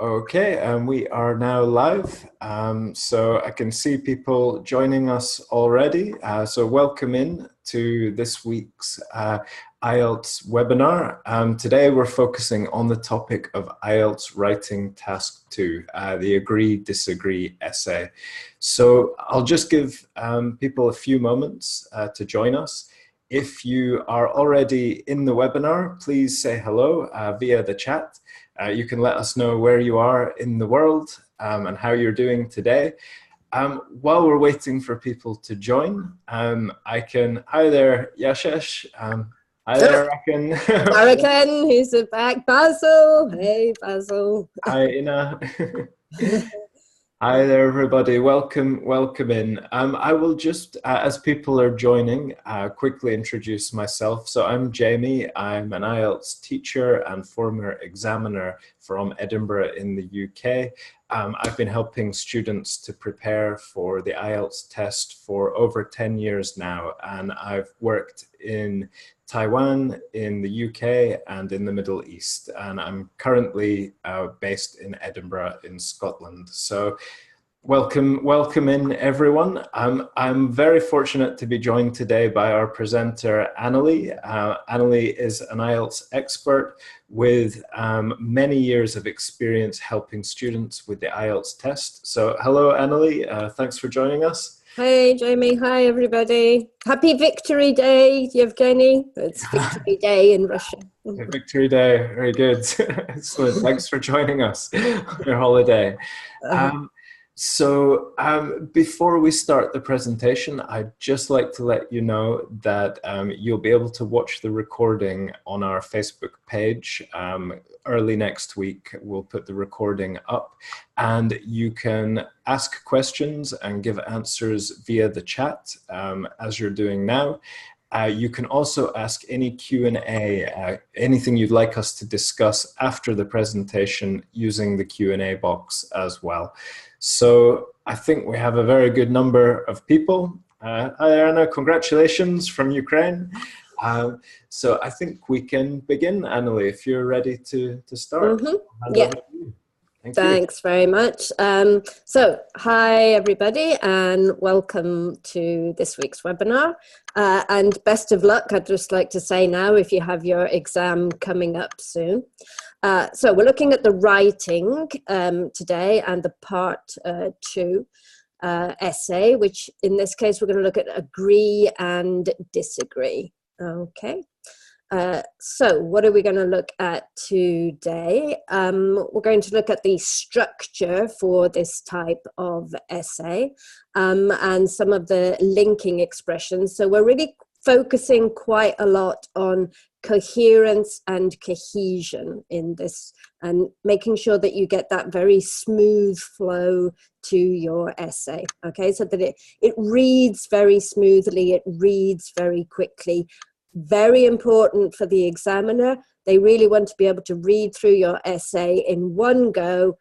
Okay, we are now live. So I can see people joining us already. So welcome in to this week's IELTS webinar. Today we're focusing on the topic of IELTS Writing Task 2, the Agree-Disagree essay. So I'll just give people a few moments to join us. If you are already in the webinar, please say hello via the chat. You can let us know where you are in the world and how you're doing today. While we're waiting for people to join, hi there, Yashesh. Hi there, Arakan. Arakan, who's back. Basil, hey Basil. Hi, Ina. Hi there, everybody. Welcome in. I will just, as people are joining, quickly introduce myself. So I'm Jamie. I'm an IELTS teacher and former examiner from Edinburgh in the UK. I've been helping students to prepare for the IELTS test for over 10 years now, and I've worked in Taiwan, in the UK, and in the Middle East. And I'm currently based in Edinburgh in Scotland. So welcome in, everyone. I'm very fortunate to be joined today by our presenter, Annalie. Annalie is an IELTS expert with many years of experience helping students with the IELTS test. So hello, Annalie. Thanks for joining us. Hey, Jamie. Hi, everybody. Happy Victory Day, Yevgeny. It's Victory Day in Russia. Victory Day. Very good. Excellent. Thanks for joining us on your holiday. So before we start the presentation, I'd just like to let you know that you'll be able to watch the recording on our Facebook page. Early next week, we'll put the recording up, and you can ask questions and give answers via the chat as you're doing now. You can also ask any Q&A, anything you'd like us to discuss after the presentation using the Q&A box as well. So I think we have a very good number of people. Hi, Anna, congratulations from Ukraine. So I think we can begin, Annalie, if you're ready to start. Yeah. Thanks very much. So hi, everybody, and welcome to this week's webinar. And best of luck, I'd just like to say now, if you have your exam coming up soon. So we're looking at the writing today and the part 2 essay, which in this case, we're going to look at agree and disagree. Okay. So what are we going to look at today? We're going to look at the structure for this type of essay and some of the linking expressions. So we're really focusing quite a lot on coherence and cohesion in this, and making sure that you get that very smooth flow to your essay, okay? So that it reads very smoothly, it reads very quickly. Very important for the examiner. They really want to be able to read through your essay in one go,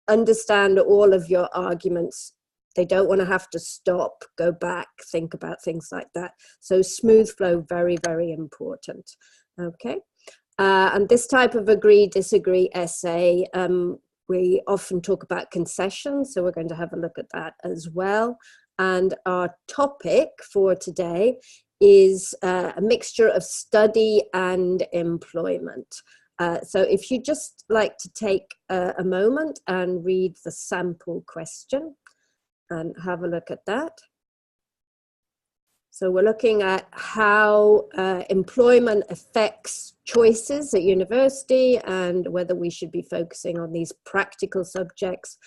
understand all of your arguments. They don't want to have to stop, go back, think about things like that. So smooth flow, very, very important. Okay. And this type of agree-disagree essay, we often talk about concessions, so we're going to have a look at that as well. And our topic for today is a mixture of study and employment. So if you just like to take a moment and read the sample question and have a look at that. So we're looking at how employment affects choices at university and whether we should be focusing on these practical subjects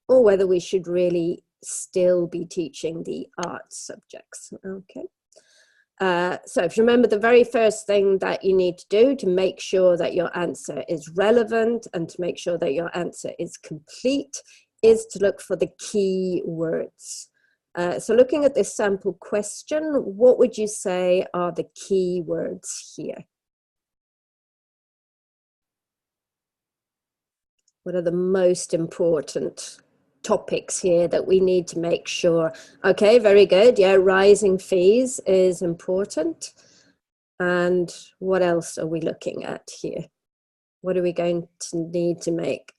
or whether we should really still be teaching the arts subjects. Okay. So if you remember, the very first thing that you need to do to make sure that your answer is relevant and to make sure that your answer is complete is to look for the key words. So looking at this sample question, what would you say are the key words here? What are the most important topics here that we need to make sure? Okay, very good. Yeah, rising fees is important. And what else are we looking at here? What are we going to need to make?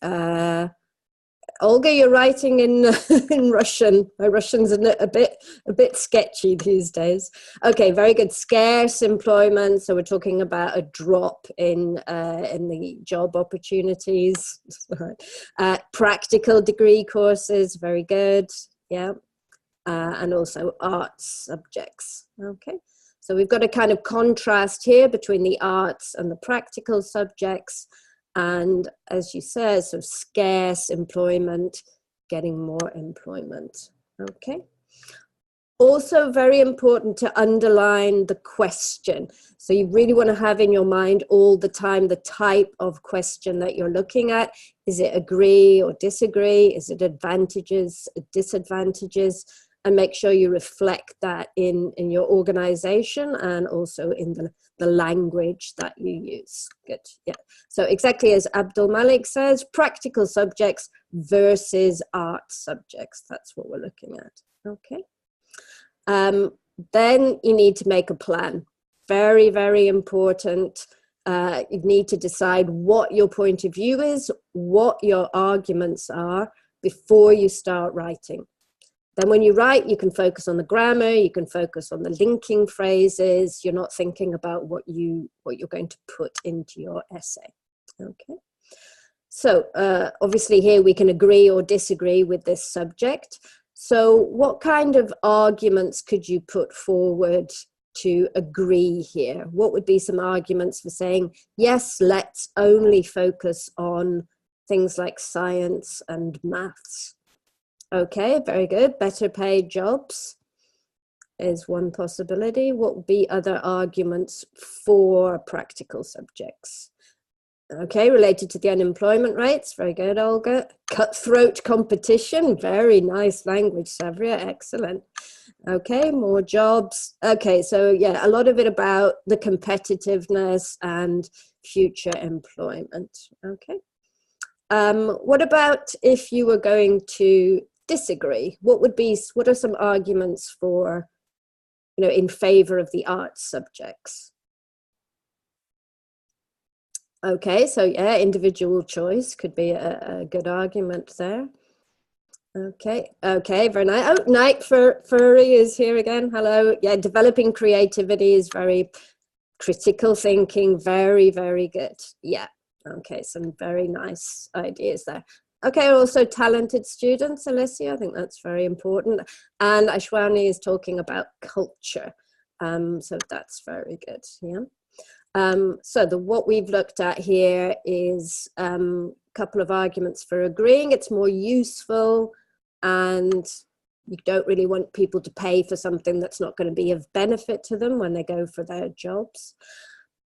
Olga, you're writing in in Russian. My Russian's a bit sketchy these days. Okay, very good. Scarce employment. So we're talking about a drop in the job opportunities. Practical degree courses. Very good. Yeah, and also arts subjects. Okay, so we've got a kind of contrast here between the arts and the practical subjects. And as you said, so scarce employment, getting more employment. Okay. Also very important to underline the question. So you really want to have in your mind all the time the type of question that you're looking at. Is it agree or disagree? Is it advantages, disadvantages? And make sure you reflect that in your organization and also in the language that you use. Good, yeah. So exactly as Abdul Malik says, practical subjects versus art subjects. That's what we're looking at, okay? Then you need to make a plan. Very, very important. You need to decide what your point of view is, what your arguments are before you start writing. Then when you write, you can focus on the grammar, you can focus on the linking phrases. You're not thinking about what you're going to put into your essay. Okay. So obviously here we can agree or disagree with this subject. So what kind of arguments could you put forward to agree here? What would be some arguments for saying, yes, let's only focus on things like science and maths? Okay, very good. Better paid jobs is one possibility. What would be other arguments for practical subjects? Okay, related to the unemployment rates. Very good, Olga. Cutthroat competition. Very nice language, Savria. Excellent. Okay, more jobs. Okay, so yeah, a lot of it about the competitiveness and future employment. Okay. What about if you were going to disagree? What are some arguments for, in favor of the arts subjects? Okay, so yeah, individual choice could be a good argument there. Okay, very nice. Oh, Night Furry is here again. Hello. Yeah, developing creativity is very critical thinking. Very, very good. Yeah. Okay, some very nice ideas there. Okay, also talented students, Alicia, I think that's very important. And Ashwani is talking about culture. So that's very good, yeah. So what we've looked at here is a couple of arguments for agreeing. It's more useful and you don't really want people to pay for something that's not going to be of benefit to them when they go for their jobs.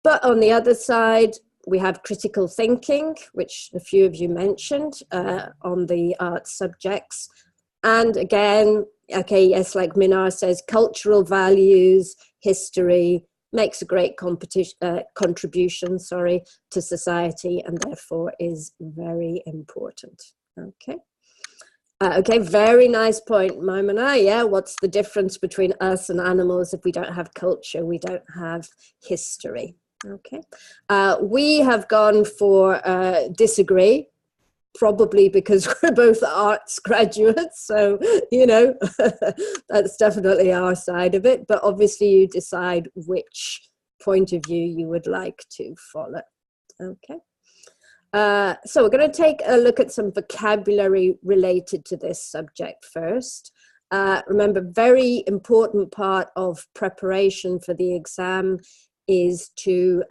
But on the other side, we have critical thinking, which a few of you mentioned on the arts subjects. And again, okay, yes, like Minar says, cultural values, history makes a great contribution, to society and therefore is very important. Okay. Okay, very nice point, Maimona. Yeah, what's the difference between us and animals? If we don't have culture, we don't have history. Okay, we have gone for disagree, probably because we're both arts graduates. So, that's definitely our side of it. But obviously you decide which point of view you would like to follow. Okay. So we're going to take a look at some vocabulary related to this subject first. Remember, very important part of preparation for the exam is to,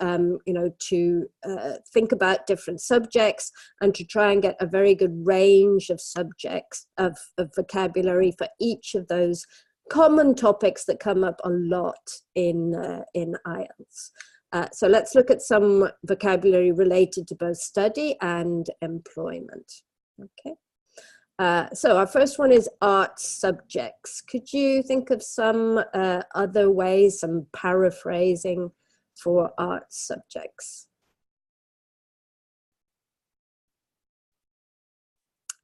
think about different subjects and to try and get a very good range of subjects, of vocabulary for each of those common topics that come up a lot in IELTS. So let's look at some vocabulary related to both study and employment. Okay. So our first one is art subjects. Could you think of some other ways, some paraphrasing for art subjects?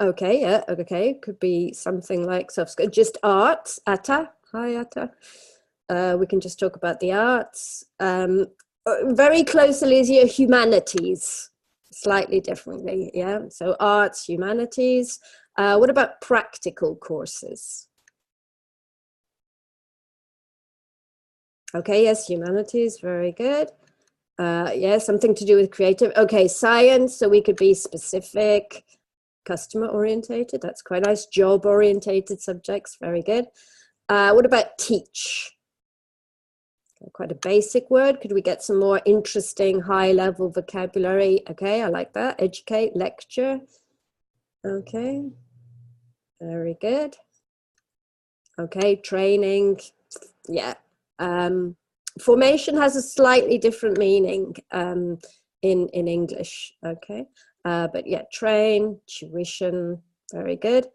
Okay, yeah, okay. Could be something like just arts, Atta. Hi, Atta. We can just talk about the arts. Very closely is your humanities. Slightly differently, yeah. So arts, humanities. What about practical courses? Okay, yes, humanities, very good. Yeah, something to do with creative. Okay, science, so we could be specific, customer orientated, that's quite nice. Job orientated subjects, very good. What about teach? Quite a basic word. Could we get some more interesting high level vocabulary? Okay, I like that. Educate, lecture. Okay, very good. Okay, training. Yeah. Formation has a slightly different meaning in English. Okay, but yeah, train, tuition. Very good.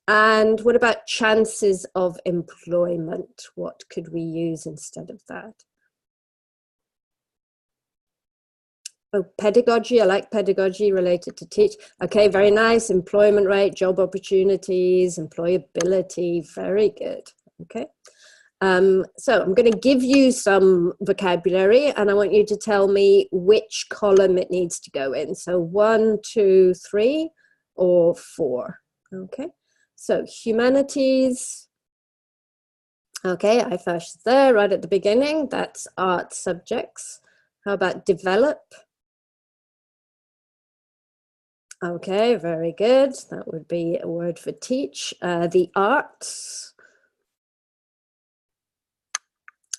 And what about chances of employment? What could we use instead of that? Oh, pedagogy. I like pedagogy related to teach. Okay, very nice. Employment rate, job opportunities, employability. Very good. Okay. So I'm going to give you some vocabulary and I want you to tell me which column it needs to go in. So 1, 2, 3, or 4. Okay. So humanities. Okay, I first there right at the beginning. That's art subjects. How about develop? Okay, very good. That would be a word for teach. The arts.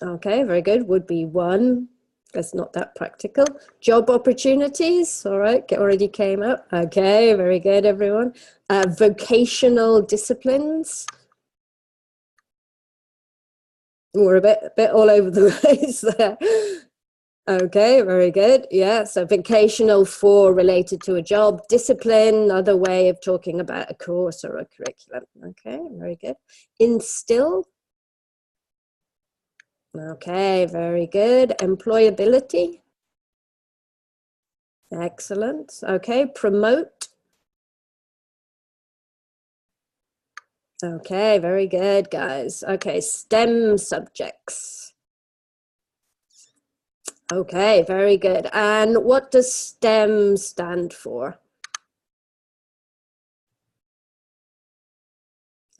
Okay, very good. Would be 1. That's not that practical. Job opportunities. All right, already came up. Okay, very good, everyone. Vocational disciplines. We're a bit all over the place there. Okay, very good. Yeah, so vocational for related to a job. Discipline, another way of talking about a course or a curriculum. Okay, very good. Instill. Okay, very good. Employability. Excellent. Okay, promote. Okay, very good, guys. Okay, STEM subjects. Okay, very good. And what does STEM stand for?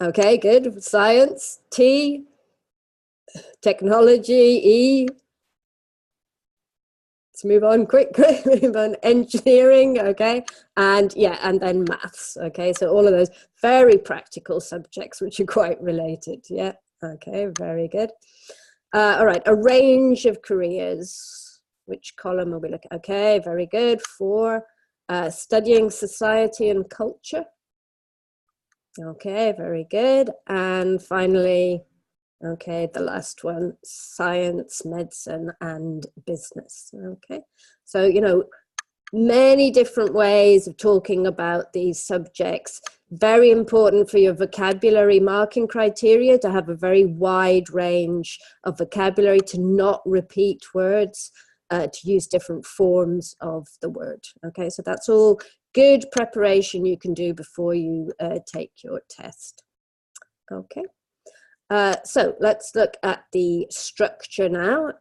Okay, good. Science. T. Technology. E. Let's move on quick. Move on. Engineering. Okay. And yeah, and then maths. Okay, so all of those very practical subjects which are quite related. Yeah. Okay, very good. All right, a range of careers. Which column are we looking at? Okay, very good. 4. Studying society and culture. Okay, very good. And finally, okay, the last one, science, medicine, and business. Okay, so, you know, many different ways of talking about these subjects. Very important for your vocabulary marking criteria to have a very wide range of vocabulary, to not repeat words, to use different forms of the word. Okay, so that's all good preparation you can do before you take your test. Okay. So let's look at the structure now.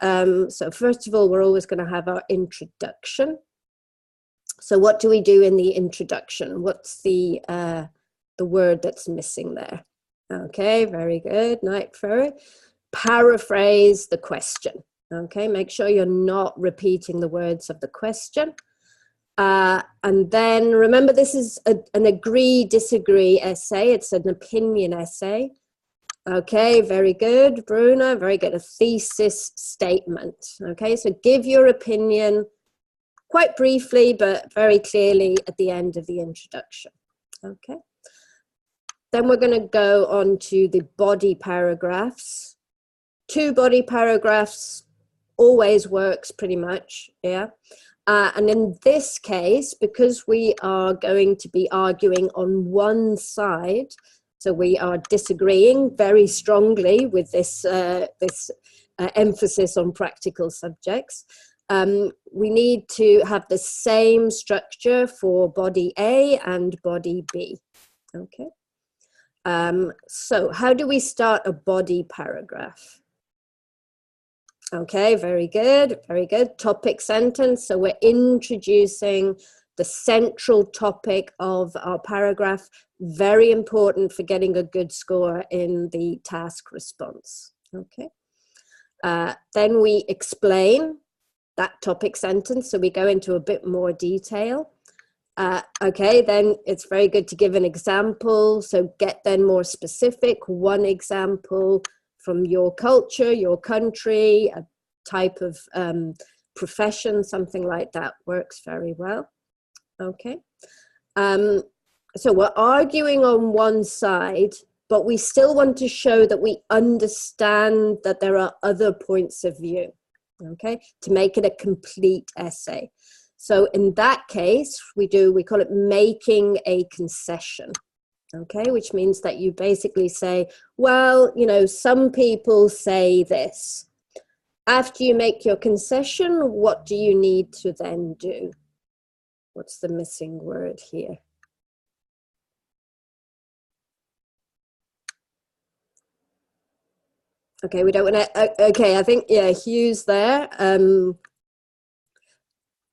So first of all, we're always going to have our introduction. So what do we do in the introduction? What's the word that's missing there? Okay, very good. Night Ferry. Paraphrase the question. Okay, make sure you're not repeating the words of the question. And then remember, this is an agree, disagree essay. It's an opinion essay. Okay, very good, Bruna. Very good. A thesis statement. Okay, so give your opinion quite briefly, but very clearly at the end of the introduction. Okay. Then we're going to go on to the body paragraphs. 2 body paragraphs always works pretty much, yeah. And in this case, because we are going to be arguing on one side, so we are disagreeing very strongly with this, emphasis on practical subjects, we need to have the same structure for body A and body B. Okay. So how do we start a body paragraph? Okay, very good, very good. Topic sentence. So we're introducing the central topic of our paragraph. Very important for getting a good score in the task response. Okay. Then we explain that topic sentence, so we go into a bit more detail. Okay, then it's very good to give an example, so get then more specific, one example from your culture, your country, a type of profession, something like that works very well. Okay, so we're arguing on one side, but we still want to show that we understand that there are other points of view, okay, to make it a complete essay. So in that case, we call it making a concession, okay, which means that you basically say, well, you know, some people say this. After you make your concession, what do you need to then do? What's the missing word here? Okay, we don't want to, okay, I think, yeah, Hugh's there.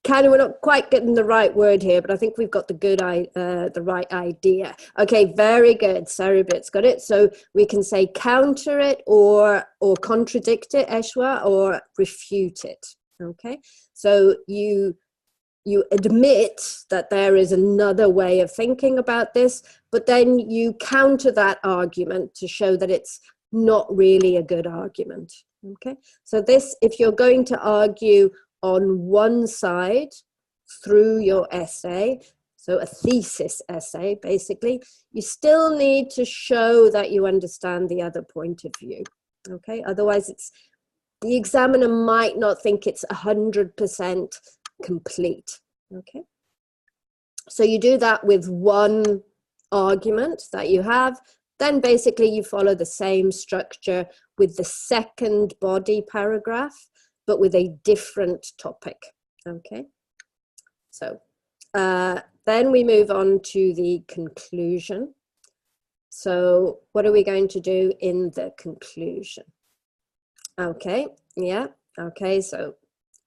Kind of, we're not quite getting the right word here, but I think we've got the right idea. Okay, very good. Sarabit's got it. So we can say counter it or contradict it, Eshwa, or refute it. Okay, so you admit that there is another way of thinking about this, but then you counter that argument to show that it's not really a good argument. Okay, so this, if you're going to argue on one side through your essay, so a thesis essay basically, you still need to show that you understand the other point of view. Okay, otherwise the examiner might not think it's 100% complete. Okay, so you do that with one argument that you have. Then basically you follow the same structure with the second body paragraph, but with a different topic. Okay, so then we move on to the conclusion. So what are we going to do in the conclusion? Okay, yeah, okay, so,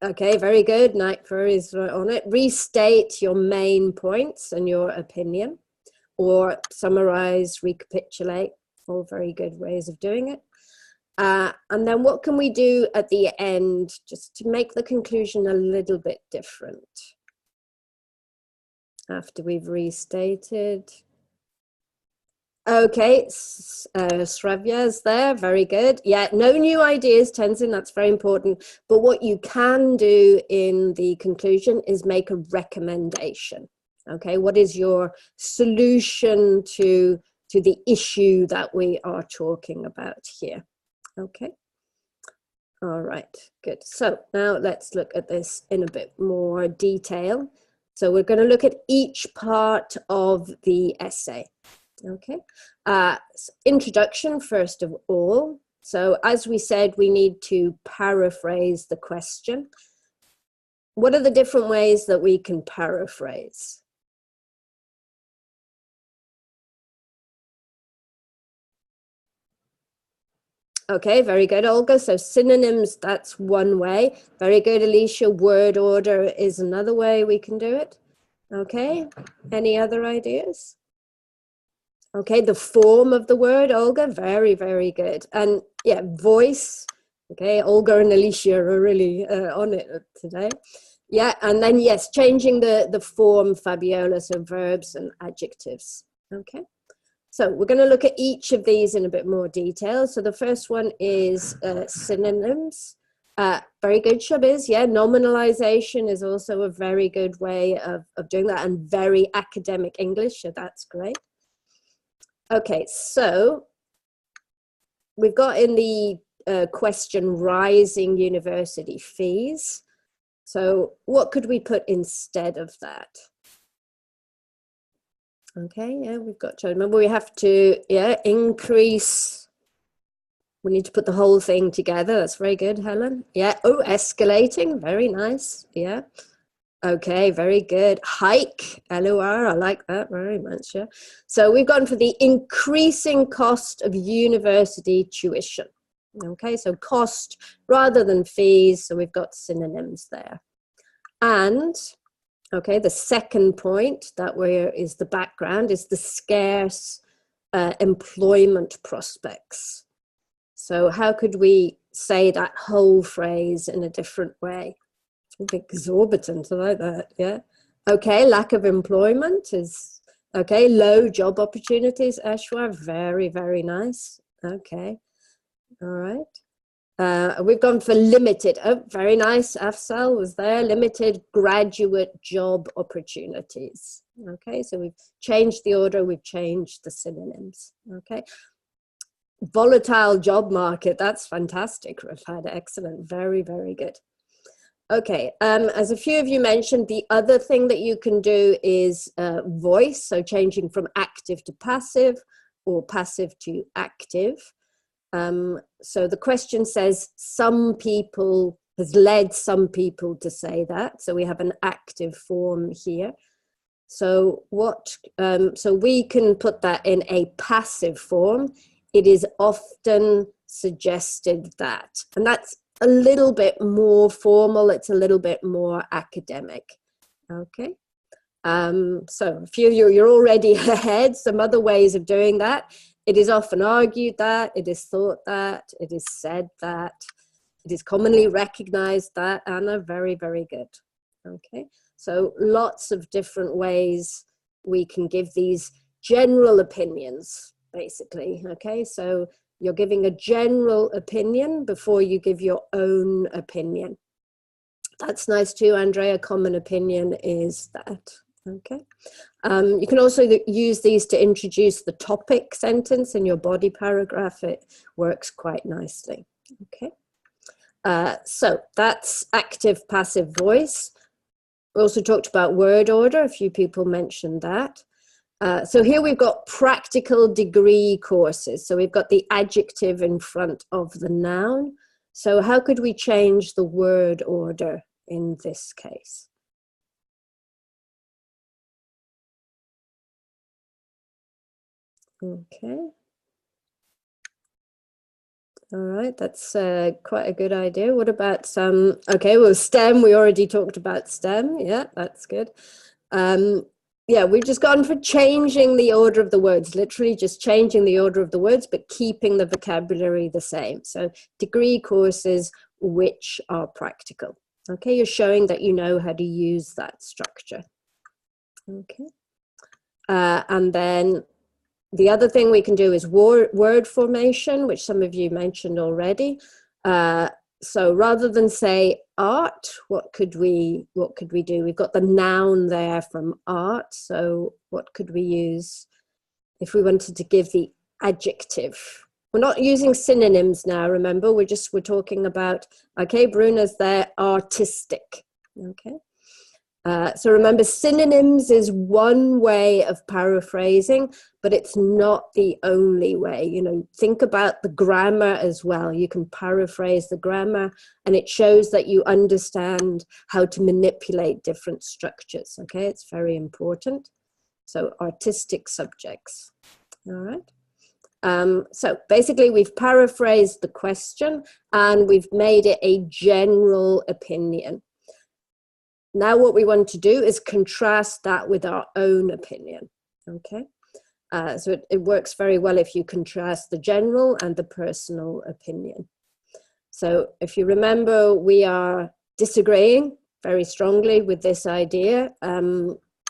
okay, very good. Nightfur is on it. Restate your main points and your opinion, or summarize, recapitulate, all very good ways of doing it. And then what can we do at the end just to make the conclusion a little bit different after we've restated? Okay, Sravya's there, very good. Yeah, no new ideas, Tenzin, that's very important. But what you can do in the conclusion is make a recommendation. Okay, what is your solution to the issue that we are talking about here? Okay, all right, good. So now let's look at this in a bit more detail. So we're going to look at each part of the essay. Okay, introduction first of all. So as we said, we need to paraphrase the question. What are the different ways that we can paraphrase? Okay, very good, Olga. So synonyms, that's one way. Very good, Alicia. Word order is another way we can do it. Okay, any other ideas? Okay, the form of the word, Olga, very, very good. And yeah, voice. Okay, Olga and Alicia are really on it today. Yeah, and then yes, changing the form, Fabiola, so verbs and adjectives. Okay. So we're going to look at each of these in a bit more detail. So the first one is synonyms. Very good, Shabiz. Yeah, nominalization is also a very good way of doing that, and very academic English, so that's great. Okay, so we've got in the question rising university fees. So what could we put instead of that? Okay, yeah, we've got to remember we have to, yeah, increase. We need to put the whole thing together. That's very good, Helen. Yeah, oh, escalating, very nice. Yeah, okay, very good. Hike, LOR, I like that very much, yeah. So we've gone for the increasing cost of university tuition. Okay, so cost rather than fees, so we've got synonyms there. And Okay, the second point that is the background is the scarce employment prospects. So how could we say that whole phrase in a different way? Exorbitant, I like that, yeah. Okay, lack of employment is, okay, low job opportunities, Ashwa, very, very nice. Okay, all right. We've gone for limited, oh, very nice, Afsal was there, limited graduate job opportunities. Okay, so we've changed the order, we've changed the synonyms, okay. Volatile job market, that's fantastic, Rafad, excellent, very, very good. Okay, as a few of you mentioned, the other thing that you can do is voice, so changing from active to passive or passive to active. So the question says some people, has led some people to say that. So we have an active form here. So so we can put that in a passive form. It is often suggested that, and that's a little bit more formal, it's a little bit more academic. Okay, so a few of you, you're already ahead. Some other ways of doing that. It is often argued that, it is thought that, it is said that, it is commonly recognized that. Anna, very, very good. Okay, so lots of different ways we can give these general opinions, basically. Okay, so you're giving a general opinion before you give your own opinion. That's nice too, Andrea. Common opinion is that. Okay. You can also use these to introduce the topic sentence in your body paragraph. It works quite nicely. Okay. So that's active, passive voice. We also talked about word order. A few people mentioned that. So here we've got practical degree courses. So we've got the adjective in front of the noun. So how could we change the word order in this case? Okay. All right, that's quite a good idea. What about some, okay, well, STEM, we already talked about STEM. Yeah, that's good. Yeah, we've just gone for changing the order of the words, literally just changing the order of the words, but keeping the vocabulary the same. So degree courses which are practical. Okay, you're showing that you know how to use that structure. Okay. And then the other thing we can do is word formation, which some of you mentioned already. So rather than say art, what could we do? We've got the noun there from art. So what could we use if we wanted to give the adjective? We're not using synonyms now, remember, we're talking about, okay, Bruna's there, artistic, okay. So remember, synonyms is one way of paraphrasing, but it's not the only way. You know, think about the grammar as well. You can paraphrase the grammar, and it shows that you understand how to manipulate different structures. Okay, it's very important. So artistic subjects. All right. So basically, we've paraphrased the question, and we've made it a general opinion. Now what we want to do is contrast that with our own opinion, okay? So it works very well if you contrast the general and the personal opinion. So if you remember, we are disagreeing very strongly with this idea,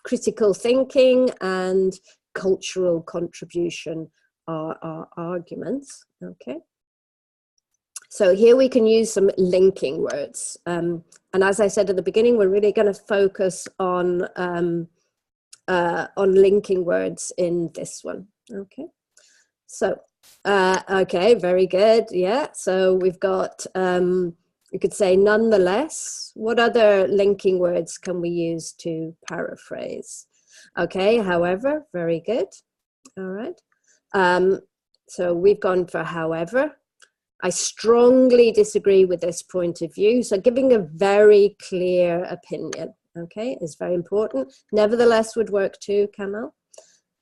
critical thinking and cultural contribution are our arguments, okay? So here we can use some linking words. And as I said at the beginning, we're really going to focus on linking words in this one. Okay. So, okay, very good. Yeah. So we've got, you could say nonetheless. What other linking words can we use to paraphrase? Okay. However, very good. All right. So we've gone for however. I strongly disagree with this point of view. So giving a very clear opinion, okay, is very important. Nevertheless would work too, Kamal.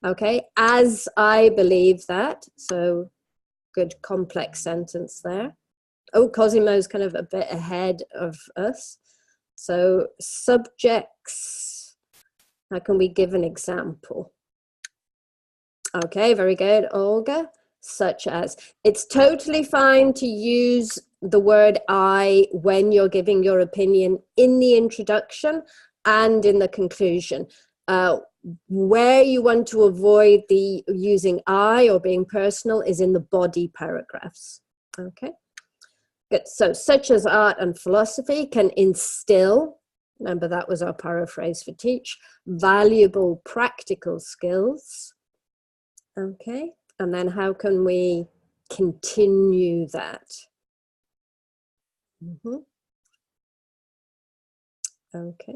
Okay, as I believe that. So good complex sentence there. Oh, Cosimo's kind of a bit ahead of us. So subjects, How can we give an example? Okay, very good, Olga. Such as, it's totally fine to use the word I when you're giving your opinion in the introduction and in the conclusion. Where you want to avoid the using I or being personal is in the body paragraphs. Okay, good. So, such as art and philosophy can instill, remember that was our paraphrase for teach, valuable practical skills. Okay, and then how can we continue that? Okay.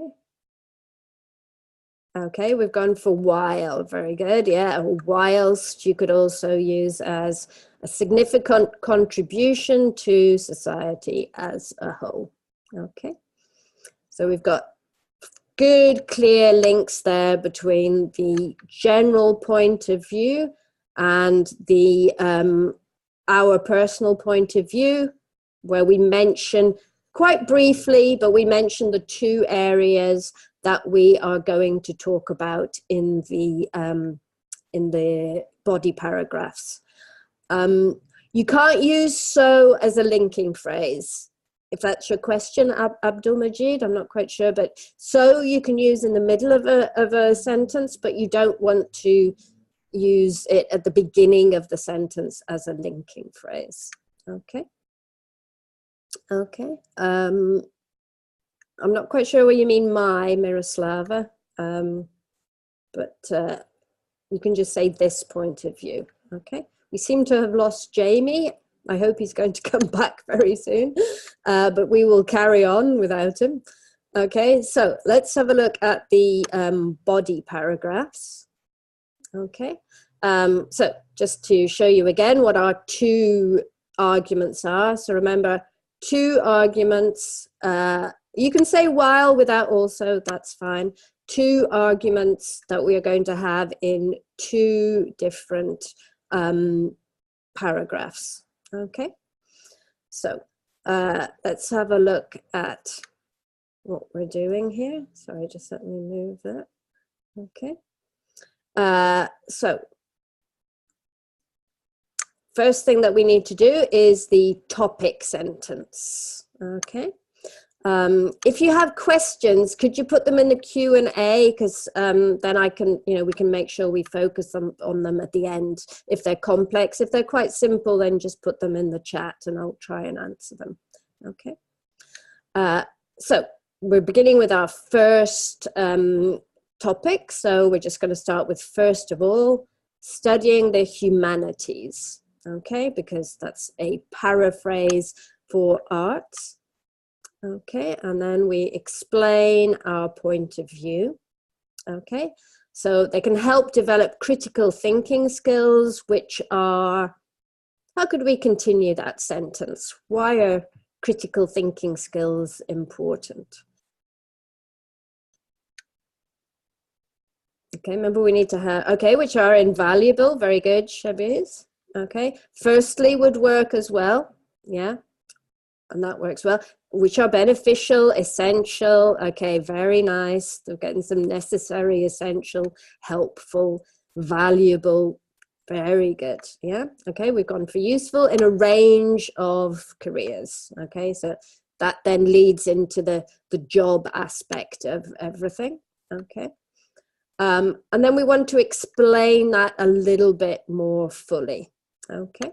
Okay, we've gone for while, very good, yeah. Whilst you could also use as a significant contribution to society as a whole. Okay, so we've got good, clear links there between the general point of view and the our personal point of view, where we mention quite briefly, but we mention the two areas that we are going to talk about in the body paragraphs. You can't use so as a linking phrase. If that's your question, Abdul Majid, I'm not quite sure, but so you can use in the middle of a sentence, but you don't want to use it at the beginning of the sentence as a linking phrase. Okay. Okay. I'm not quite sure what you mean, Miroslava, but you can just say this point of view. Okay. We seem to have lost Jamie. I hope he's going to come back very soon, but we will carry on without him. Okay, so let's have a look at the body paragraphs. Okay, so just to show you again what our two arguments are. So remember, two arguments, you can say while without also, that's fine. Two arguments that we are going to have in two different paragraphs. Okay, so let's have a look at what we're doing here. Sorry, just let me move that. Okay, so first thing that we need to do is the topic sentence. Okay, if you have questions, could you put them in the Q&A, because then I can, we can make sure we focus on them at the end. If they're complex, if they're quite simple, then just put them in the chat and I'll try and answer them. Okay. So we're beginning with our first topic. So we're just going to start with, first of all, studying the humanities. Okay, because that's a paraphrase for arts. Okay, and then we explain our point of view. Okay, so they can help develop critical thinking skills, which are, how could we continue that sentence? Why are critical thinking skills important? Okay, remember we need to have, okay, which are invaluable. Very good, Shabiz. Okay, firstly would work as well. Yeah, and that works well. Which are beneficial, essential. Okay, very nice. They're getting some necessary, essential, helpful, valuable. Very good. Yeah. Okay, we've gone for useful in a range of careers. Okay, so that then leads into the job aspect of everything. Okay. And then we want to explain that a little bit more fully. Okay.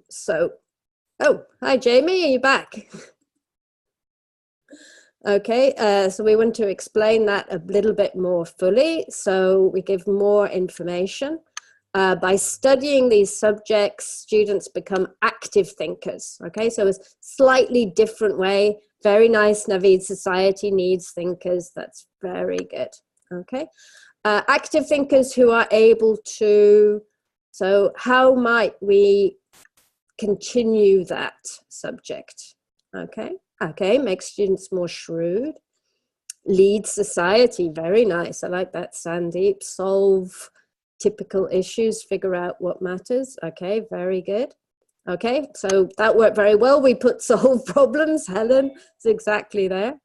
So, oh, hi, Jamie, are you back? Okay, so we want to explain that a little bit more fully. So we give more information. By studying these subjects, students become active thinkers. Okay, so it's a slightly different way. Very nice, Naveed. Society needs thinkers. That's very good. Okay, active thinkers who are able to, so how might we continue that subject? Okay. Okay, make students more shrewd. Lead society, very nice. I like that, Sandeep. Solve typical issues, figure out what matters. Okay, very good. Okay, so that worked very well. We put solve problems, Helen, it's exactly there.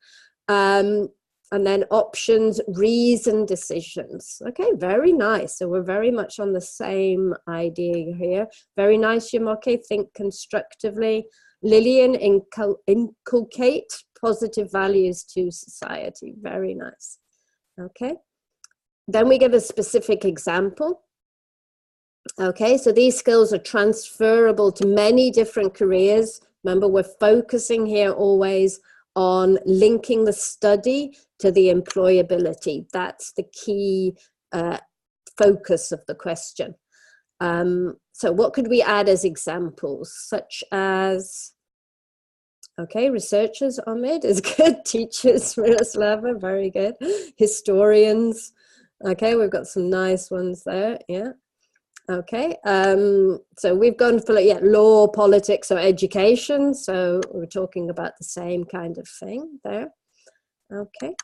And then options, reason, decisions. Okay, very nice. So we're very much on the same idea here. Very nice, Yamoke. Think constructively. Lillian, inculcate positive values to society. Very nice. Okay. Then we give a specific example. Okay, so these skills are transferable to many different careers. Remember, we're focusing here always on linking the study to the employability. That's the key focus of the question. So what could we add as examples, such as, okay, researchers, Ahmed is good, teachers, Miroslava, very good, historians, okay, we've got some nice ones there, yeah. Okay, so we've gone for law, politics, or education. So we're talking about the same kind of thing there. Okay.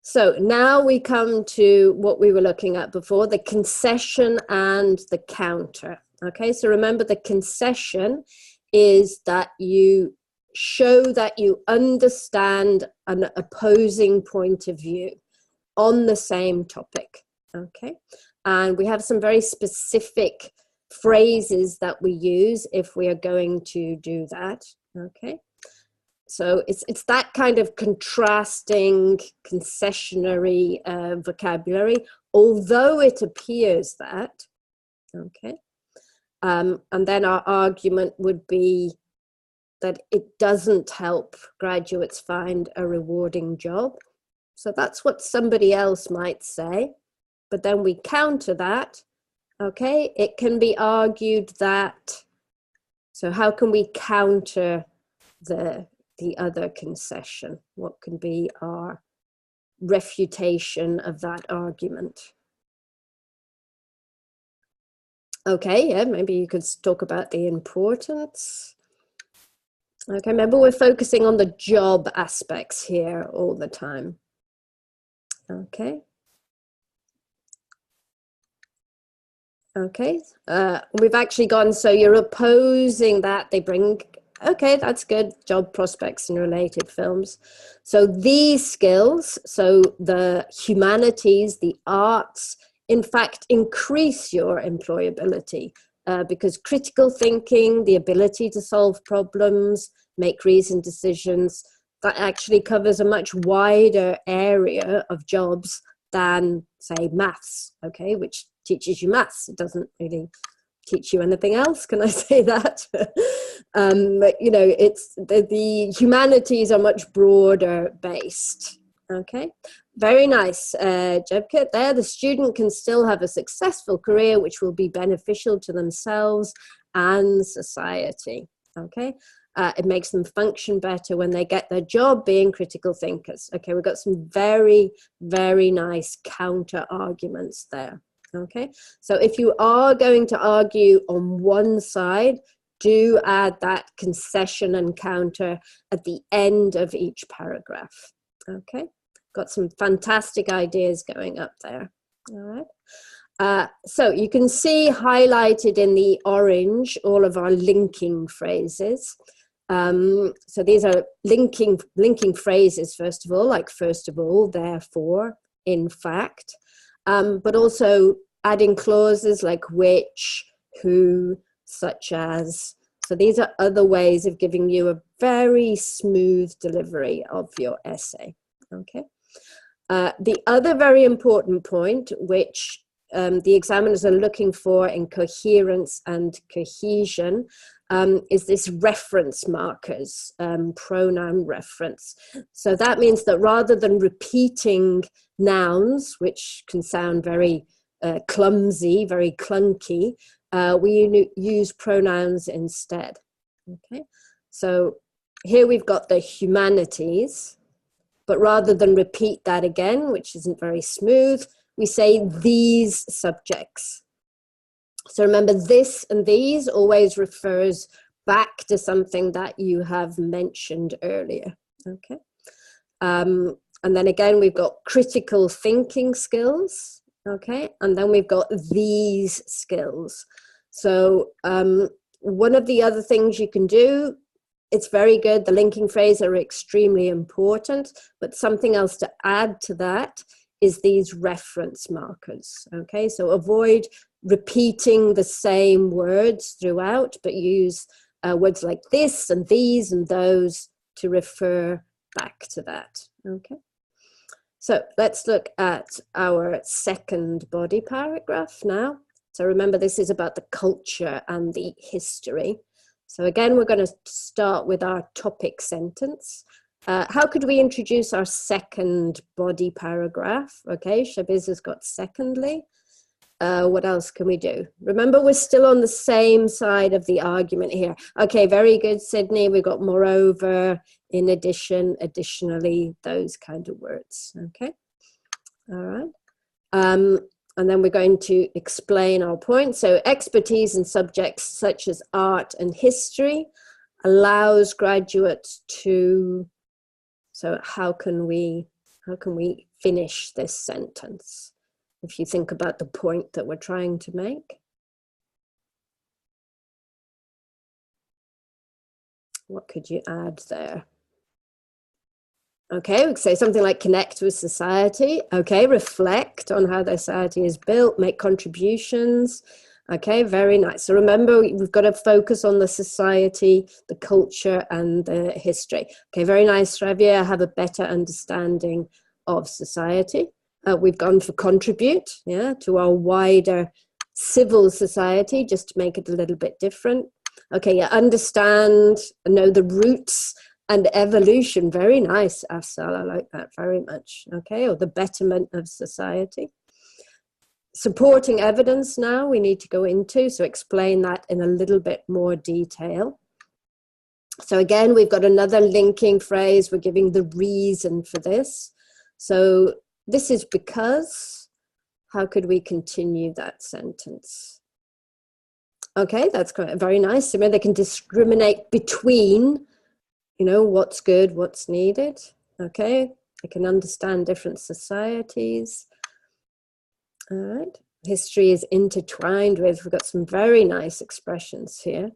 So now we come to what we were looking at before, the concession and the counter. Okay, so remember the concession is that you show that you understand an opposing point of view on the same topic. Okay. And we have some very specific phrases that we use if we are going to do that, okay? So it's that kind of contrasting, concessionary vocabulary, although it appears that, okay? And then our argument would be that it doesn't help graduates find a rewarding job. So that's what somebody else might say. But then we counter that, okay? It can be argued that, so how can we counter the other concession? What can be our refutation of that argument? Okay, yeah, maybe you could talk about the importance. Okay, remember we're focusing on the job aspects here all the time. Okay. Okay, we've actually gone, so you're opposing that they bring, okay, that's good, job prospects and related films. So these skills, so the humanities, the arts, in fact, increase your employability because critical thinking, the ability to solve problems, make reasoned decisions, that actually covers a much wider area of jobs than, say, maths, okay, which teaches you maths. It doesn't really teach you anything else, can I say that? But, you know, it's the humanities are much broader based, okay? Very nice, Jebkit there. The student can still have a successful career which will be beneficial to themselves and society, okay? It makes them function better when they get their job being critical thinkers. Okay, we've got some very, very nice counter arguments there. Okay, so if you are going to argue on one side, do add that concession and counter at the end of each paragraph. Okay, got some fantastic ideas going up there. All right. So you can see highlighted in the orange all of our linking phrases. So these are linking phrases, first of all, like first of all, therefore, in fact, but also adding clauses like which, who, such as. So these are other ways of giving you a very smooth delivery of your essay, okay? The other very important point, which the examiners are looking for in coherence and cohesion, is this reference markers, pronoun reference. So that means that rather than repeating nouns, which can sound very clumsy, very clunky, we use pronouns instead. Okay, so here we've got the humanities, but rather than repeat that again, which isn't very smooth, we say these subjects. So remember, this and these always refers back to something that you have mentioned earlier, okay? And then again, we've got critical thinking skills, okay? And then we've got these skills. So one of the other things you can do it's very good. The linking phrases are extremely important, but something else to add to that is these reference markers. Okay, so avoid repeating the same words throughout, but use words like this and these and those to refer back to that. Okay, so let's look at our second body paragraph now. So remember, this is about the culture and the history. So again, we're going to start with our topic sentence. How could we introduce our second body paragraph? Okay, Shabiz has got secondly. What else can we do? Remember, we're still on the same side of the argument here. Okay, very good, Sydney. We've got moreover, in addition, additionally, those kind of words. Okay, all right. And then we're going to explain our point. So expertise in subjects such as art and history allows graduates to, so how can we finish this sentence? If you think about the point that we're trying to make. What could you add there? Okay, we could say something like connect with society. Okay, reflect on how their society is built, make contributions. Okay, very nice. So remember, we've got to focus on the society, the culture, and the history. Okay, very nice, Javier. Have a better understanding of society. We've gone for contribute, yeah, to our wider civil society, just to make it a little bit different. Okay, yeah, understand, know the roots and evolution. Very nice, Afsal. I like that very much. Okay, or the betterment of society. Supporting evidence now we need to go into, so explain that in a little bit more detail. So again, we've got another linking phrase. We're giving the reason for this. So this is because. How could we continue that sentence? Okay, that's very nice. So they can discriminate between, you know, what's good, what's needed. Okay, they can understand different societies. All right, history is intertwined with, we've got some very nice expressions here.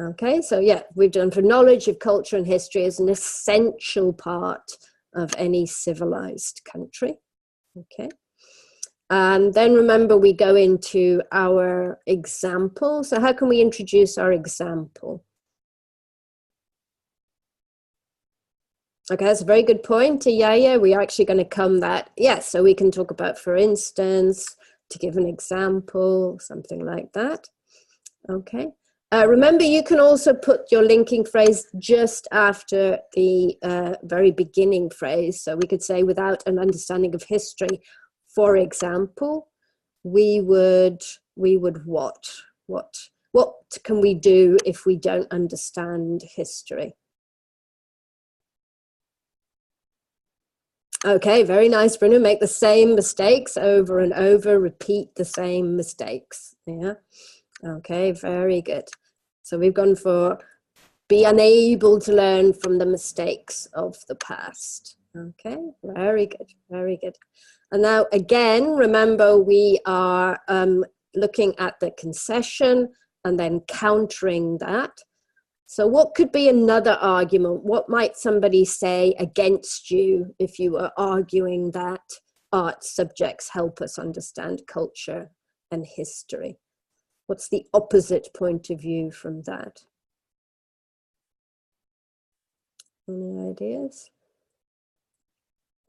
Okay, so yeah, we've done for knowledge of culture and history is an essential part of any civilized country. Okay. And then remember, we go into our example. So how can we introduce our example? Okay, that's a very good point, Yaya. We're actually going to come that, yes, so we can talk about, for instance, to give an example, something like that. Okay. Remember, you can also put your linking phrase just after the very beginning phrase. So we could say, without an understanding of history, for example, we would what? What can we do if we don't understand history? Okay, very nice, Bruno. Make the same mistakes over and over, repeat the same mistakes. Yeah. Okay, very good. So we've gone for be unable to learn from the mistakes of the past. Okay, very good, very good. And now again, remember we are looking at the concession and then countering that. So what could be another argument? What might somebody say against you if you were arguing that art subjects help us understand culture and history? What's the opposite point of view from that? Any ideas?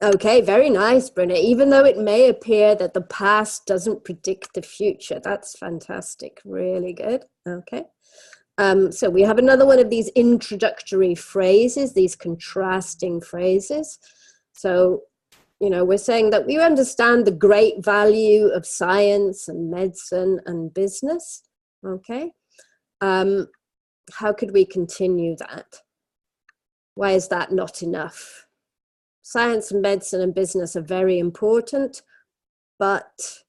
Okay, very nice, Bruna. Even though it may appear that the past doesn't predict the future. That's fantastic. Really good. Okay. So we have another one of these introductory phrases, these contrasting phrases. So, you know, we're saying that we understand the great value of science and medicine and business. Okay. How could we continue that? Why is that not enough? Science and medicine and business are very important, but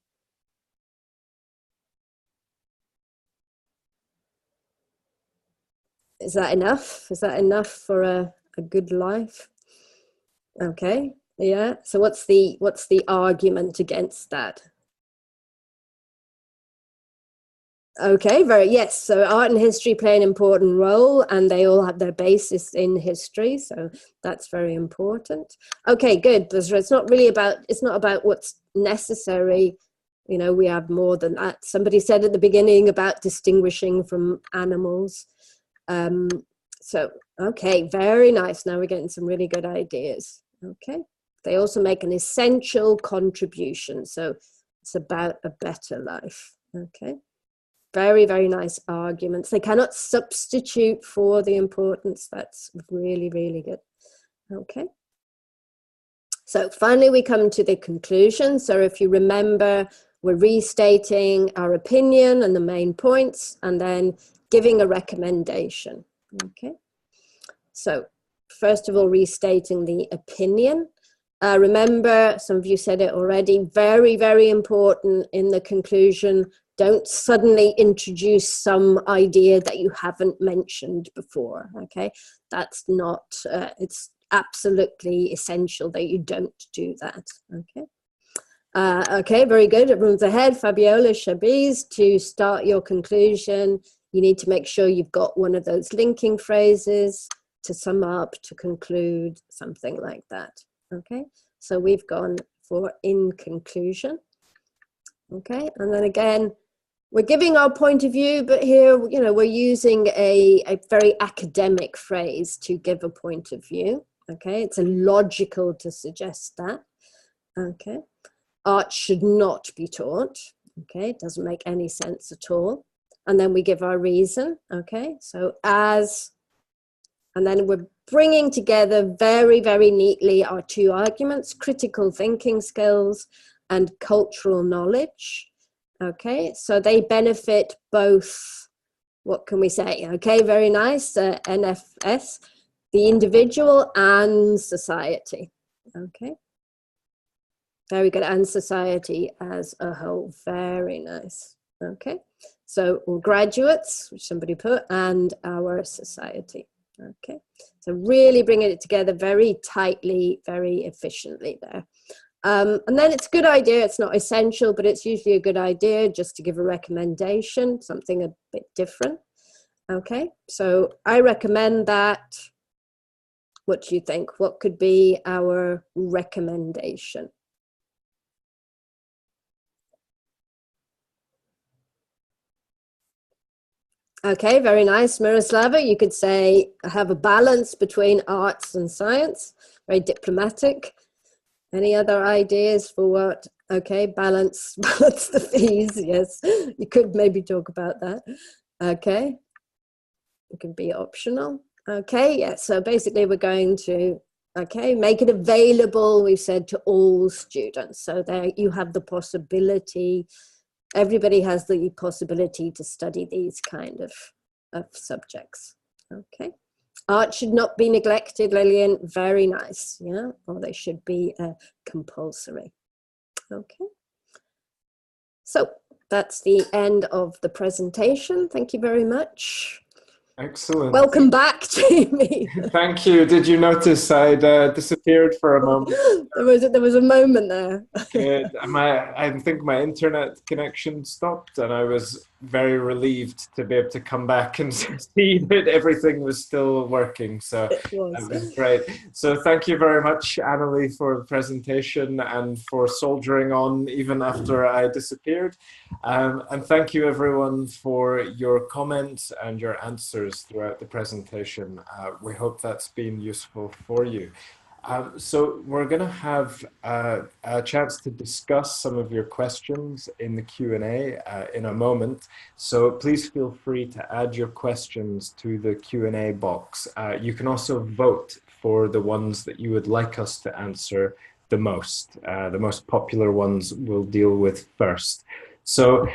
is that enough? Is that enough for a good life? Okay, yeah. So what's the argument against that? Okay, yes. So art and history play an important role, and they all have their basis in history. So that's very important. Okay, good. So it's not about what's necessary. You know, we have more than that. Somebody said at the beginning about distinguishing from animals. So, okay, very nice. Now we're getting some really good ideas. Okay. They also make an essential contribution. So it's about a better life. Okay. Very, very nice arguments. They cannot substitute for the importance. That's really, really good. Okay. So finally, we come to the conclusion. So if you remember, we're restating our opinion and the main points, and then giving a recommendation. Okay. So first of all, restating the opinion. Remember, some of you said it already, very, very important in the conclusion. Don't suddenly introduce some idea that you haven't mentioned before, okay? That's not, it's absolutely essential that you don't do that, okay? Okay, very good. Everyone's ahead. Fabiola, Shabiz, to start your conclusion, you need to make sure you've got one of those linking phrases to sum up, to conclude, something like that, okay? So we've gone for in conclusion, okay? And then again, we're giving our point of view, but here, you know, we're using a very academic phrase to give a point of view, okay? It's illogical to suggest that, okay? Art should not be taught, okay? It doesn't make any sense at all. And then we give our reason, okay? So as, and then we're bringing together very, very neatly our two arguments, critical thinking skills and cultural knowledge. Okay, so they benefit both, what can we say? Okay, very nice, NFS, the individual and society. Okay, very good, and society as a whole, very nice. Okay, so all graduates, which somebody put, and our society. Okay, so really bringing it together very tightly, very efficiently there. And then it's a good idea, it's not essential, but it's usually a good idea just to give a recommendation, something a bit different. Okay, so I recommend that. What do you think? What could be our recommendation? Okay, very nice. Miroslava, you could say have a balance between arts and science, very diplomatic. Any other ideas for what? Okay, balance the fees. Yes, you could maybe talk about that. Okay, it can be optional. Okay, yeah, so basically we're going to, okay, make it available, we've said, to all students. So there you have the possibility, everybody has the possibility to study these kind of subjects. Okay. Art should not be neglected, Lillian. Very nice, yeah, or they should be compulsory. Okay. So that's the end of the presentation. Thank you very much. Excellent. Welcome back, Jamie. Thank you. Did you notice I'd disappeared for a moment? There was a moment there. Good. I think my internet connection stopped, and I was very relieved to be able to come back and see that everything was still working. So that was great. So thank you very much, Annalie, for the presentation and for soldiering on even after I disappeared. And thank you, everyone, for your comments and your answers throughout the presentation. We hope that's been useful for you. So we're going to have a chance to discuss some of your questions in the Q&A in a moment. So please feel free to add your questions to the Q&A box. You can also vote for the ones that you would like us to answer the most. The most popular ones we'll deal with first. So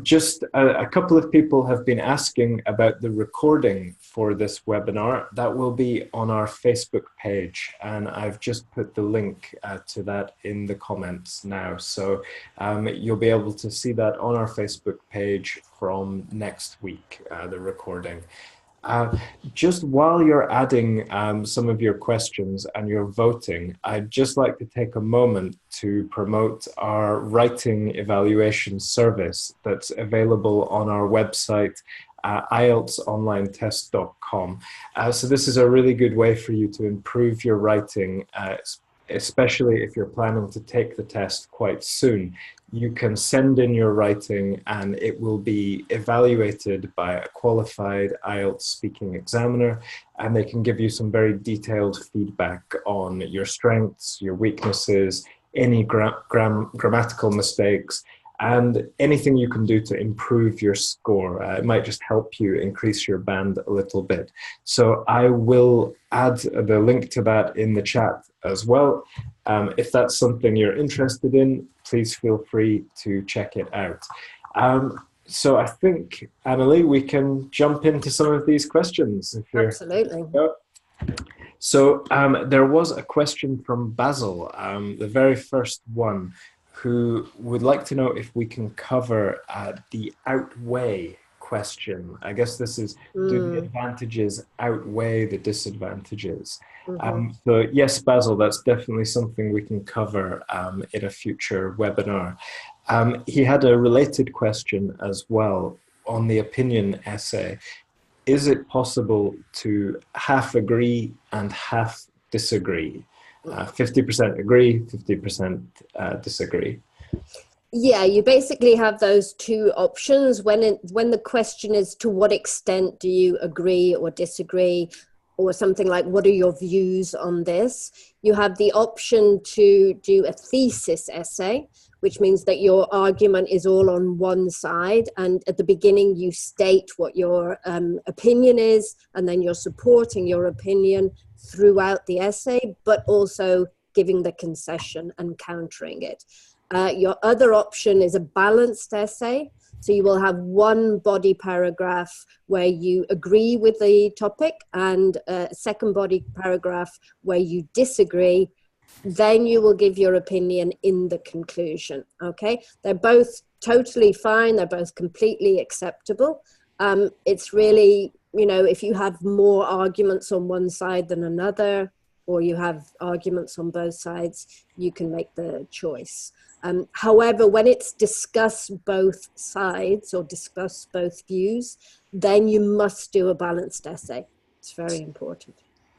just a couple of people have been asking about the recording for this webinar. That will be on our Facebook page, and I've just put the link to that in the comments now. So you'll be able to see that on our Facebook page from next week, the recording. Just while you're adding some of your questions and you're voting, I'd just like to take a moment to promote our writing evaluation service that's available on our website, IELTSonlinetest.com. So this is a really good way for you to improve your writing, especially if you're planning to take the test quite soon. You can send in your writing and it will be evaluated by a qualified IELTS speaking examiner, and they can give you some very detailed feedback on your strengths, your weaknesses, any grammatical mistakes, and anything you can do to improve your score. It might just help you increase your band a little bit. So I will add the link to that in the chat as well. If that's something you're interested in, please feel free to check it out. So I think, Annalie, we can jump into some of these questions. Absolutely. So there was a question from Basil, the very first one, who would like to know if we can cover the outweigh question. I guess this is, do the advantages outweigh the disadvantages? So yes, Basil, that's definitely something we can cover in a future webinar. He had a related question as well on the opinion essay. Is it possible to half agree and half disagree? 50% agree, 50% disagree. Yeah, you basically have those two options. When the question is to what extent do you agree or disagree, or something like what are your views on this, you have the option to do a thesis essay, which means that your argument is all on one side, and at the beginning you state what your opinion is, and then you're supporting your opinion throughout the essay, but also giving the concession and countering it. Your other option is a balanced essay. So you will have one body paragraph where you agree with the topic and a second body paragraph where you disagree. Then you will give your opinion in the conclusion. Okay, they're both totally fine. They're both completely acceptable. It's really, you know, if you have more arguments on one side than another, or you have arguments on both sides, you can make the choice. However, when it's discuss both sides or discuss both views, then you must do a balanced essay. It's very important.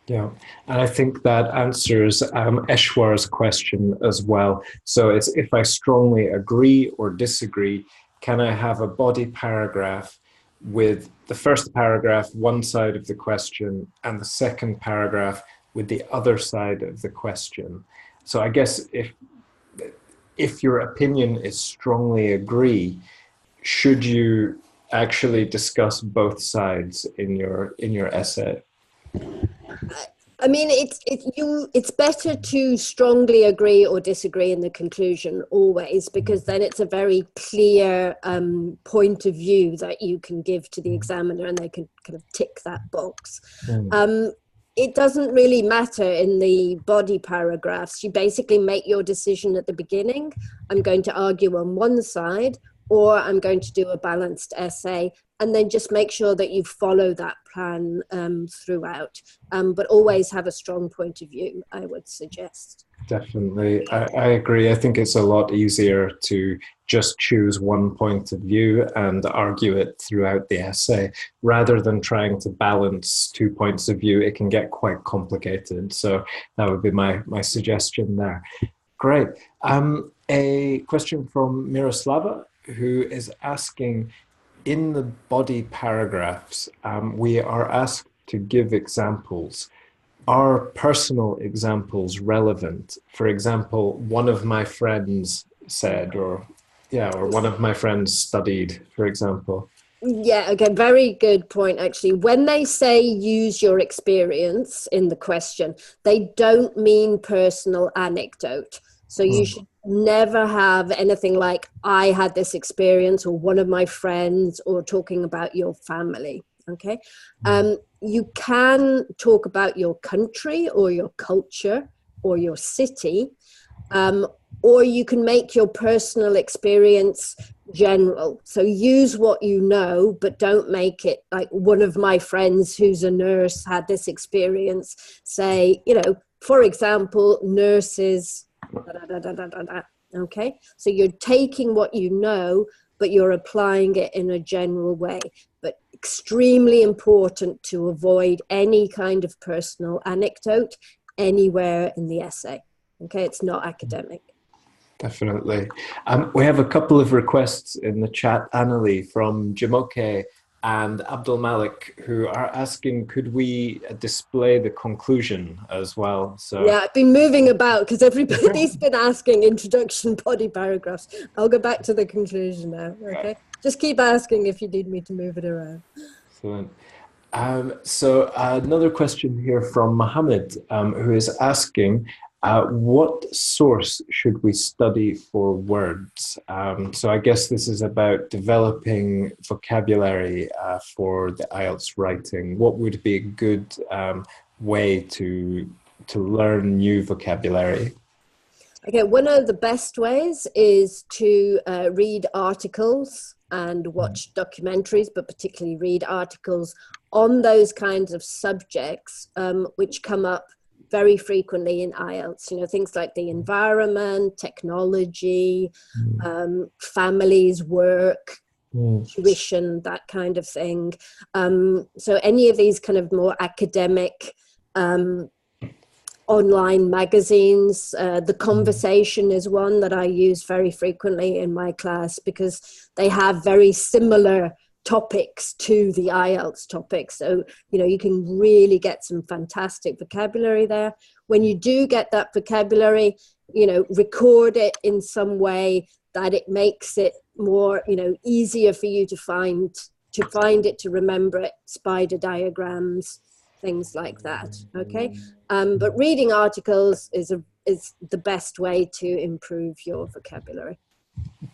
Yeah, and I think that answers Eshwar's question as well. So it's if I strongly agree or disagree, can I have a body paragraph with the first paragraph one side of the question and the second paragraph with the other side of the question? So I guess if your opinion is strongly agree, should you actually discuss both sides in your essay? I mean, it's better to strongly agree or disagree in the conclusion always, because then it's a very clear point of view that you can give to the examiner, and they can kind of tick that box. It doesn't really matter in the body paragraphs. You basically make your decision at the beginning. I'm going to argue on one side, or I'm going to do a balanced essay, and then just make sure that you follow that plan throughout. But always have a strong point of view, I would suggest. Definitely. I agree. I think it's a lot easier to just choose one point of view and argue it throughout the essay rather than trying to balance 2 points of view. It can get quite complicated. So that would be my suggestion there. Great. A question from Miroslava, who is asking, in the body paragraphs, we are asked to give examples. Are personal examples relevant? For example, one of my friends said, or one of my friends studied, for example. Yeah, okay, very good point, actually. When they say use your experience in the question, they don't mean personal anecdote. So you should never have anything like, I had this experience, or one of my friends, or talking about your family. Okay. You can talk about your country or your culture or your city, or you can make your personal experience general. So use what you know, but don't make it like one of my friends who's a nurse had this experience. Say, for example, nurses, da, da, da, da, da, da. Okay, so you're taking what you know, but you're applying it in a general way. But extremely important to avoid any kind of personal anecdote anywhere in the essay. Okay, it's not academic. Definitely. We have a couple of requests in the chat, Annalie from Jamoke and Abdul Malik, who are asking, could we display the conclusion as well? So yeah, I've been moving about because everybody's been asking introduction, body paragraphs. I'll go back to the conclusion now. Okay, just keep asking if you need me to move it around. Excellent. So another question here from Mohammed, who is asking, what source should we study for words? So I guess this is about developing vocabulary for the IELTS writing. What would be a good way to learn new vocabulary? Okay, one of the best ways is to read articles and watch documentaries, but particularly read articles on those kinds of subjects which come up very frequently in IELTS. Things like the environment, technology, families, work, tuition, that kind of thing. So any of these kind of more academic online magazines. The Conversation is one that I use very frequently in my class because they have very similar topics to the IELTS topics. So, you can really get some fantastic vocabulary there. When you do get that vocabulary, record it in some way that it makes it more, easier for you to find it, to remember it, spider diagrams, things like that. Okay, but reading articles is the best way to improve your vocabulary.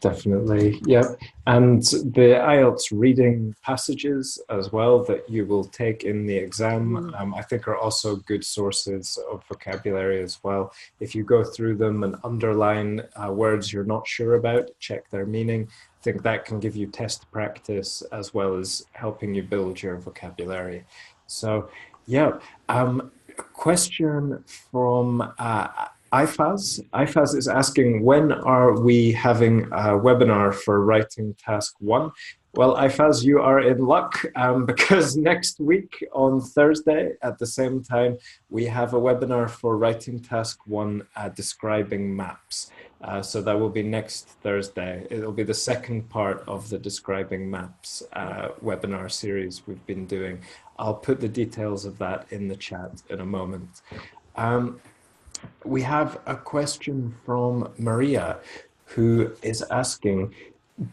Definitely, yeah. And the IELTS reading passages as well that you will take in the exam, I think are also good sources of vocabulary as well. If you go through them and underline words you're not sure about, check their meaning. I think that can give you test practice as well as helping you build your vocabulary. So, yeah, a question from IFAS. IFAS is asking, when are we having a webinar for writing task 1? Well, IFAS, you are in luck because next week on Thursday at the same time, we have a webinar for writing task 1 describing maps. So that will be next Thursday. It'll be the second part of the describing maps webinar series we've been doing. I'll put the details of that in the chat in a moment. We have a question from Maria, who is asking,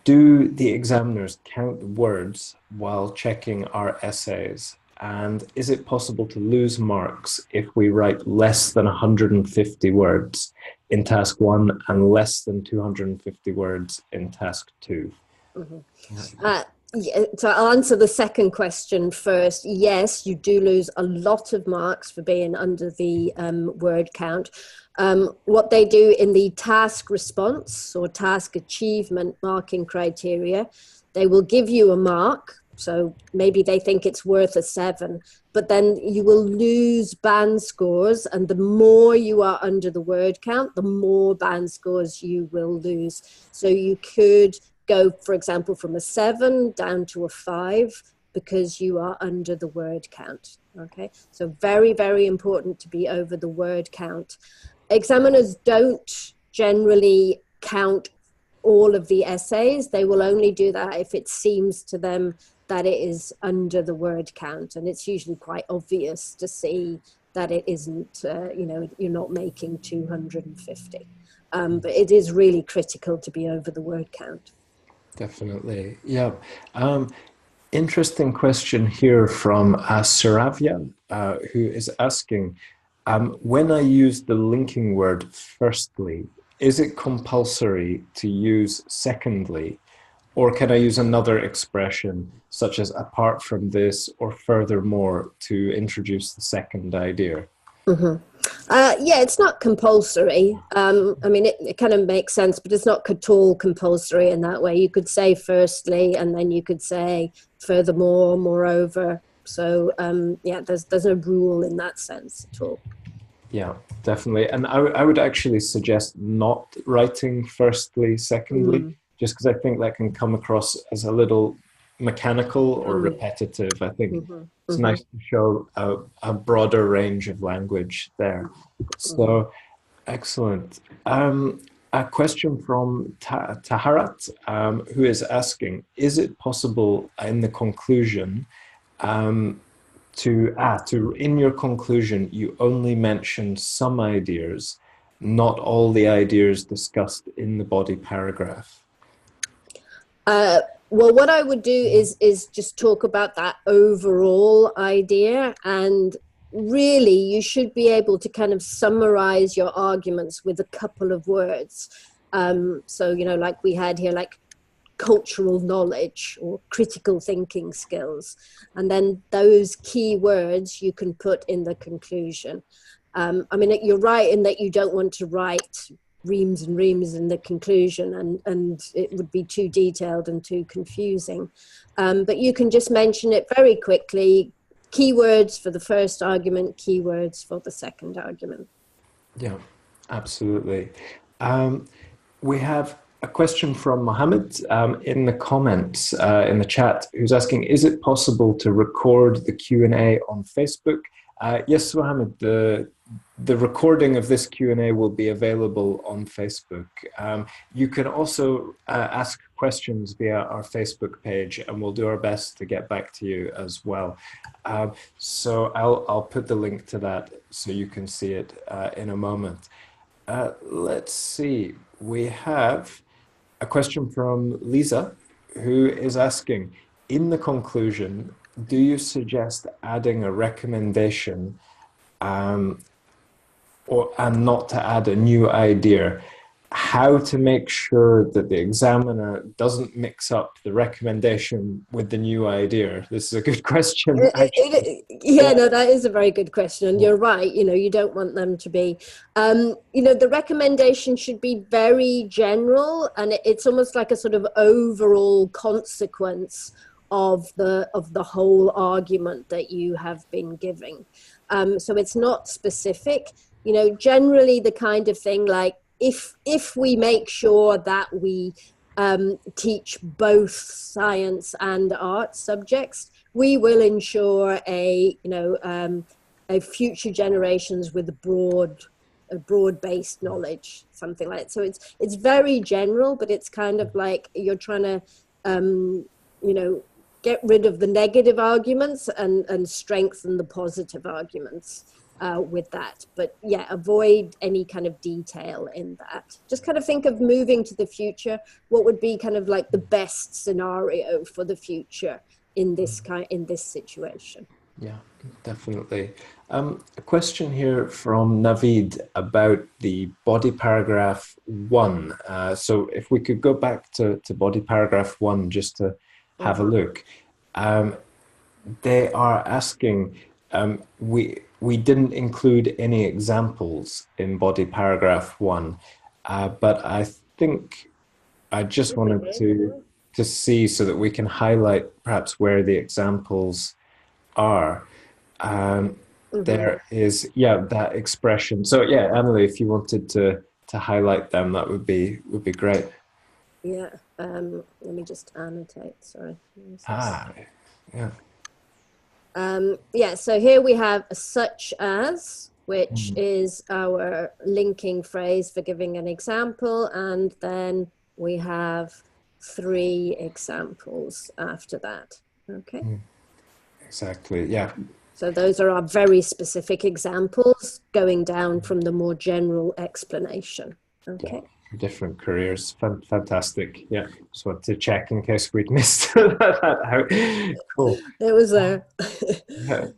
do the examiners count words while checking our essays? And is it possible to lose marks if we write less than 150 words in task 1 and less than 250 words in task 2? Yeah, so I'll answer the second question first. Yes, you do lose a lot of marks for being under the word count. What they do in the task response or task achievement marking criteria, they will give you a mark. So maybe they think it's worth a 7, but then you will lose band scores. And the more you are under the word count, the more band scores you will lose. So you could go, for example, from a 7 down to a 5 because you are under the word count. Okay, so very, very important to be over the word count. Examiners don't generally count all of the essays. They will only do that if it seems to them that it is under the word count, and it's usually quite obvious to see that it isn't, you're not making 250. But it is really critical to be over the word count. Definitely, yeah. Interesting question here from Saravya, who is asking, when I use the linking word firstly, is it compulsory to use secondly? Or can I use another expression, such as apart from this or furthermore, to introduce the second idea? Yeah, it's not compulsory. I mean, it kind of makes sense, but it's not at all compulsory in that way. You could say firstly, and then you could say furthermore, moreover. So yeah, there's no rule in that sense at all. Yeah, definitely. And I would actually suggest not writing firstly, secondly, just because I think that can come across as a little mechanical or repetitive. I think it's nice to show a broader range of language there. So excellent. A question from Taharat, who is asking, is it possible in the conclusion to in your conclusion, you only mentioned some ideas, not all the ideas discussed in the body paragraph? Well, what I would do is just talk about that overall idea, and really you should be able to kind of summarize your arguments with a couple of words. So, you know, like we had here, like cultural knowledge or critical thinking skills, and then those key words you can put in the conclusion. I mean, you're right in that you don't want to write reams and reams in the conclusion, and it would be too detailed and too confusing. But you can just mention it very quickly, keywords for the first argument, keywords for the second argument. Yeah, absolutely. We have a question from Mohammed in the comments in the chat, who's asking, is it possible to record the Q&A on Facebook? Yes, Mohammed, the recording of this Q&A will be available on Facebook. You can also ask questions via our Facebook page, and we'll do our best to get back to you as well. So I'll put the link to that so you can see it in a moment. Let's see, we have a question from Lisa, who is asking, in the conclusion, do you suggest adding a recommendation and not to add a new idea? How to make sure that the examiner doesn't mix up the recommendation with the new idea? This is a good question. No, that is a very good question. And you're right, you know, you don't want them to be, you know, the recommendation should be very general, and it's almost like a sort of overall consequence of the whole argument that you have been giving. So it's not specific, you know, generally the kind of thing like, if we make sure that we teach both science and art subjects, we will ensure a future generations with a broad-based knowledge, something like that. So it's very general, but it's kind of like you're trying to you know, get rid of the negative arguments and strengthen the positive arguments. With that, but yeah, avoid any kind of detail in that. Just kind of think of moving to the future. What would be kind of like the best scenario for the future in this situation? Yeah, definitely. A question here from Navid about the body paragraph 1. So if we could go back to body paragraph 1 just to have a look. They are asking, we didn't include any examples in body paragraph 1, but I think I just wanted to see so that we can highlight perhaps where the examples are. There is, that expression. So yeah, Emily, if you wanted to highlight them, that would be great. Yeah, let me just annotate, sorry. Yeah. Yeah, so here we have such as, which is our linking phrase for giving an example, and then we have 3 examples after that. Okay. Exactly, yeah. So those are our very specific examples going down from the more general explanation. Okay. Yeah. Different careers. Fantastic. Yeah, just wanted to check in case we'd missed that out. Cool. It was there. Yeah.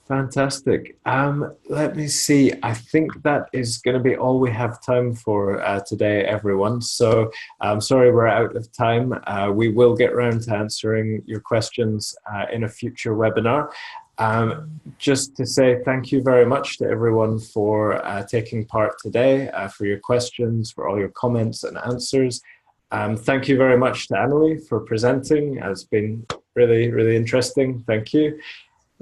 Fantastic. Let me see. I think that is going to be all we have time for today, everyone. So I'm sorry we're out of time. We will get around to answering your questions in a future webinar. Just to say thank you very much to everyone for taking part today, for your questions, for all your comments and answers. Thank you very much to Annalie for presenting. It's been really, really interesting. Thank you.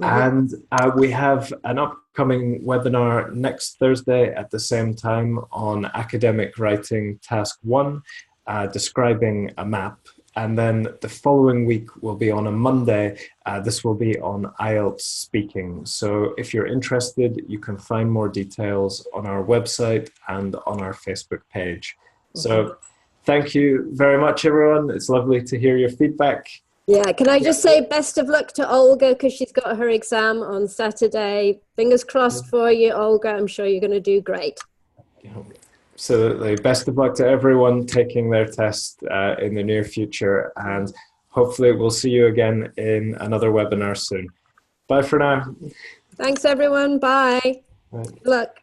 And we have an upcoming webinar next Thursday at the same time on academic writing task 1, describing a map. And then the following week will be on a Monday. This will be on IELTS speaking. So if you're interested, you can find more details on our website and on our Facebook page. So thank you very much, everyone. It's lovely to hear your feedback. Yeah, can I just say best of luck to Olga because she's got her exam on Saturday. Fingers crossed for you, Olga. I'm sure you're going to do great. Absolutely. Best of luck to everyone taking their test in the near future, and hopefully we'll see you again in another webinar soon. Bye for now. Thanks, everyone. Bye. Bye. Good luck.